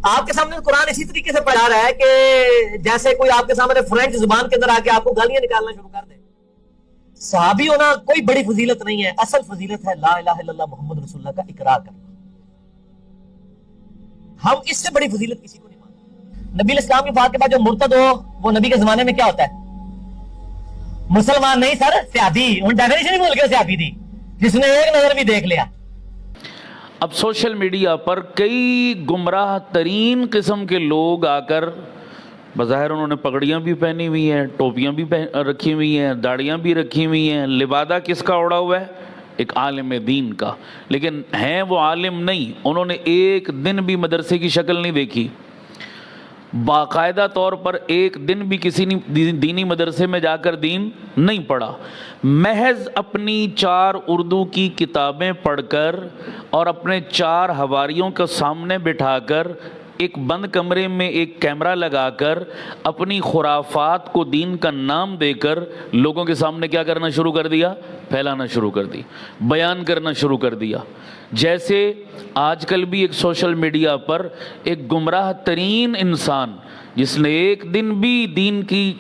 آپ کے سامنے قرآن اسی طریقے سے پڑھا رہا ہے کہ جیسے کوئی آپ کے سامنے فرینچ زبان کے اندر آ کے آپ کو گالیاں نکالنا شروع کر دے. صحابی ہونا کوئی بڑی فضیلت نہیں ہے، اصل فضیلت ہے لا الہ الا اللہ محمد رسول اللہ کا اقرار کرنا. ہم اس سے بڑی فضیلت کسی کو نہیں مانتے. نبی اسلام کی بات کے بعد جو مرتد ہو وہ نبی کے زمانے میں کیا ہوتا ہے؟ مسلمان نہیں سر، سیادی. ان ڈیفینیشن ہی بول کے سیادی دی جس نے ایک نظر بھی دیکھ لیا. اب سوشل میڈیا پر کئی گمراہ ترین قسم کے لوگ آ کر بظاہر انہوں نے پگڑیاں بھی پہنی ہوئی ہیں، ٹوپیاں بھی رکھی ہوئی ہیں، داڑیاں بھی رکھی ہوئی ہیں. لبادہ کس کا اوڑا ہوا ہے؟ ایک عالم دین کا. لیکن ہیں وہ عالم نہیں، انہوں نے ایک دن بھی مدرسے کی شکل نہیں دیکھی، باقاعدہ طور پر ایک دن بھی کسی دینی مدرسے میں جا کر دین نہیں پڑھا. محض اپنی 4 اردو کی کتابیں پڑھ کر اور اپنے 4 حواریوں کو سامنے بٹھا کر ایک بند کمرے میں ایک کیمرہ لگا کر اپنی خرافات کو دین کا نام دے کر لوگوں کے سامنے کیا کرنا شروع کر دیا؟ پھیلانا شروع کر دی، بیان کرنا شروع کر دیا. جیسے آج کل بھی ایک سوشل میڈیا پر ایک گمراہ ترین انسان جس نے ایک دن بھی دین کی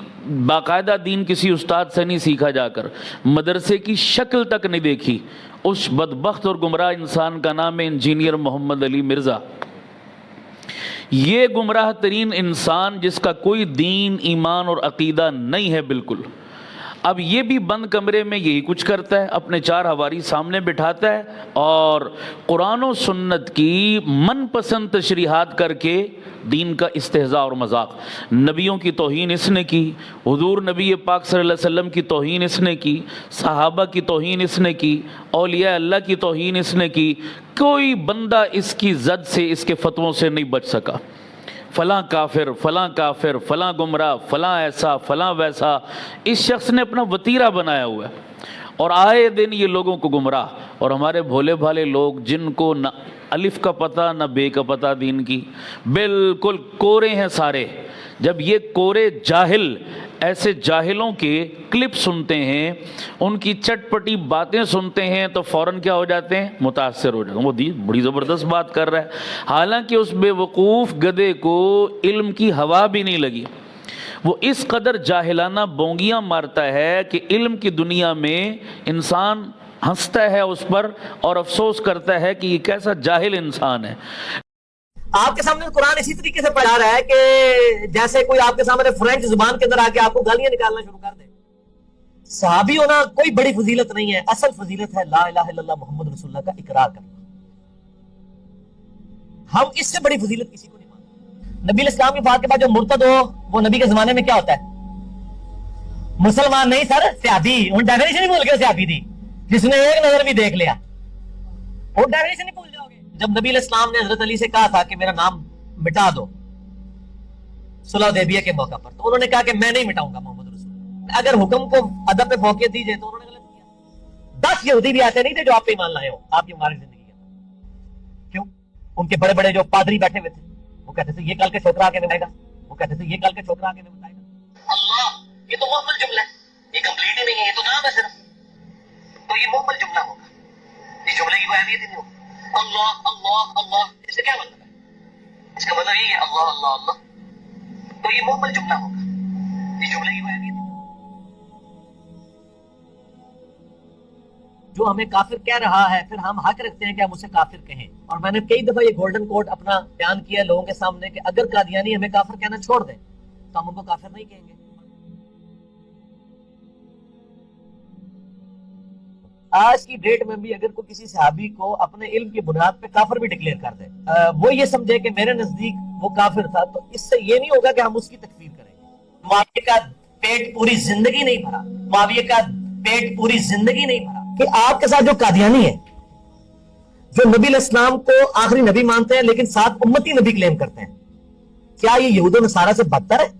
باقاعدہ دین کسی استاد سے نہیں سیکھا جا کر مدرسے کی شکل تک نہیں دیکھی، اس بدبخت اور گمراہ انسان کا نام ہے انجینئر محمد علی مرزا. یہ گمراہ ترین انسان جس کا کوئی دین ایمان اور عقیدہ نہیں ہے بالکل، اب یہ بھی بند کمرے میں یہی کچھ کرتا ہے، اپنے 4 حواری سامنے بٹھاتا ہے اور قرآن و سنت کی من پسند تشریحات کر کے دین کا استہزاء اور مذاق. نبیوں کی توہین اس نے کی، حضور نبی پاک صلی اللہ علیہ وسلم کی توہین اس نے کی، صحابہ کی توہین اس نے کی، اولیاء اللہ کی توہین اس نے کی. کوئی بندہ اس کی زد سے، اس کے فتووں سے نہیں بچ سکا. فلاں کافر، فلاں کافر، فلاں گمراہ، فلاں ایسا، فلاں ویسا. اس شخص نے اپنا وتیرہ بنایا ہوا ہے اور آئے دن یہ لوگوں کو گمراہ. اور ہمارے بھولے بھالے لوگ جن کو نہ الف کا پتہ نہ بے کا پتہ دین کی، بالکل کورے ہیں سارے. جب یہ کورے جاہل ایسے جاہلوں کے کلپ سنتے ہیں، ان کی چٹ پٹی باتیں سنتے ہیں تو فوراً کیا ہو جاتے ہیں؟ متاثر ہو جاتے ہیں. وہ بڑی زبردست بات کر رہا ہے، حالانکہ اس بے وقوف گدھے کو علم کی ہوا بھی نہیں لگی. وہ اس قدر جاہلانہ بونگیاں مارتا ہے کہ علم کی دنیا میں انسان ہنستا ہے اس پر اور افسوس کرتا ہے کہ یہ کیسا جاہل انسان ہے. آپ کے سامنے قرآن اسی طریقے سے پڑھا رہا ہے کہ جیسے کوئی آپ کے سامنے فرینچ زبان کے اندر آ کے آپ کو گالیاں نکالنا شروع کر دے. صحابی ہونا کوئی بڑی فضیلت نہیں ہے، اصل فضیلت ہے لا الہ الا اللہ محمد رسول اللہ کا اقرار کرنا. ہم اس سے بڑی فضیلت کسی کو نہیں مانتے. نبی اسلام کی بات کے بعد جو مرتد ہو وہ نبی کے زمانے میں کیا ہوتا ہے؟ مسلمان نہیں سر، سیادی. ان ڈیفینیشن ہی بول کے سیادی دی جس نے ایک نظر بھی دیکھ لیا. وہ ڈیفینیشن ہی بھول جاؤ گے. جب نبی علیہ السلام نے حضرت علی سے کہا تھا کہ میرا نام مٹا دو صلح حدیبیہ کے موقع پر، تو انہوں نے کہا کہ میں نہیں مٹاؤں گا محمد رسول اللہ. اگر حکم کو ادب پہ فوقیت دیجیے تو انہوں نے غلط کیا. 10 یہودی بھی ایسے نہیں تھے جو آپ پہ ایمان لائے ہو آپ کی مبارک زندگی کے اندر. کیوں؟ ان کے بڑے بڑے جو پادری بیٹھے ہوئے تھے وہ کہتے تھے یہ کل کے چھوکرا کے بتائے گا، وہ کہتے تھے یہ کل کے چھوکرا کے بتائے گا. اللہ، یہ تو محمل جملہ ہے، یہ کمپلیٹ ہی نہیں ہے، یہ تو نام ہے صرف. تو یہ محمل جملہ ہوگا، اس جملے کی کوئی اہمیت ہی نہیں ہوگی. اللہ اللہ اللہ، اس سے کیا مطلب ہے؟ اس کا مطلب یہ ہے اللہ اللہ اللہ. تو یہ محمل جملہ ہوگا، اس جملے کی کوئی اہمیت نہیں. جو ہمیں کافر کہہ رہا ہے پھر ہم حق رکھتے ہیں کہ ہم اسے کافر کہیں. اور میں نے کئی دفعہ یہ گولڈن کوڈ اپنا بیان کیا لوگوں کے سامنے کہ اگر قادیانی ہمیں کافر کہنا چھوڑ دیں تو ہم ان کو کافر نہیں کہیں گے. آج کی ڈیٹ میں بھی اگر کوئی کسی صحابی کو اپنے علم کی بنیاد پہ کافر بھی ڈکلیئر کر دے، وہ یہ سمجھے کہ میرے نزدیک وہ کافر تھا، تو اس سے یہ نہیں ہوگا کہ ہم اس کی تکفیر کریں گے. معاویہ کا پیٹ پوری زندگی نہیں بھرا، معاویہ کا پیٹ پوری زندگی نہیں بھرا کہ آپ کے ساتھ جو قادیانی ہے، جو نبی علیہ السلام کو آخری نبی مانتے ہیں لیکن ساتھ امتی نبی کلیم کرتے ہیں، کیا یہ یہود و نصارہ سے بدتر ہے؟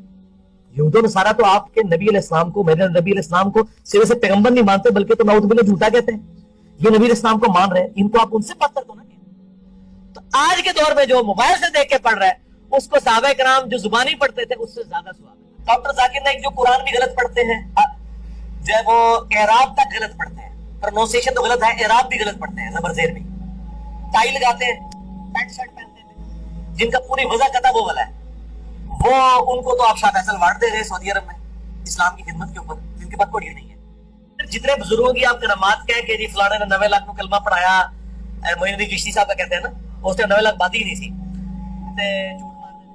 یہود و نصارہ تو آپ کے نبی علیہ السلام کو، میرے نبی علیہ السلام کو صرف سے پیغمبر نہیں مانتے بلکہ تو نعوذ باللہ جھوٹا کہتے ہیں. یہ نبی علیہ السلام کو مان رہے ہیں، ان کو آپ ان سے بدتر تو نہ کہیں. تو آج کے دور میں جو موبائل سے دیکھ کے پڑھ رہا ہے اس کو صحابہ کرام جو زبانی پڑھتے تھے اس سے زیادہ ثواب ہے. ڈاکٹر ذاکر نائک جو قرآن بھی غلط پڑھتے ہیں، جو ہے وہ اعراب تک غلط پڑھتے ہیں، پروننسیشن تو غلط ہے، اعراب بھی غلط پڑھتے ہیں، زبر زیر بھی، ٹائی لگاتے ہیں، پینٹ شرٹ پہنتے ہیں، جن کا پوری وضع قطع وہ والا ہے, وہ ان کو تو آپ شاہ فیصل وارڈ دے رہے سعودی عرب میں اسلام کی خدمت کے اوپر, جن کے پاس کوئی نہیں ہے. جتنے بزرگوں کی آپ کرامات کہیں کہ جی فلانے نے 90 لاکھ کو کلمہ پڑھایا, معین الدین چشتی صاحب کا کہتے ہیں نا, اس نے 90 لاکھ بات ہی نہیں تھی.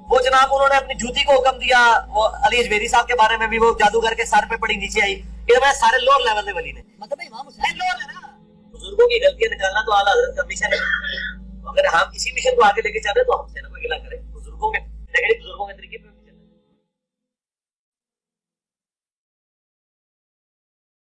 وہ جناب انہوں نے اپنی جوتی کو حکم دیا, وہ علی اجمیری صاحب کے بارے میں بھی وہ جادوگر کے سر پہ پڑی نیچے آئی, یہ میں سارے لوور لیول دے ولی نے, مطلب امام حسین لوور ہے نا. بزرگوں کی غلطیاں نکالنا تو اعلیٰ حضرت کا مشن ہے, اگر ہم کسی مشن کو آگے لے کے چل رہے ہیں تو ہم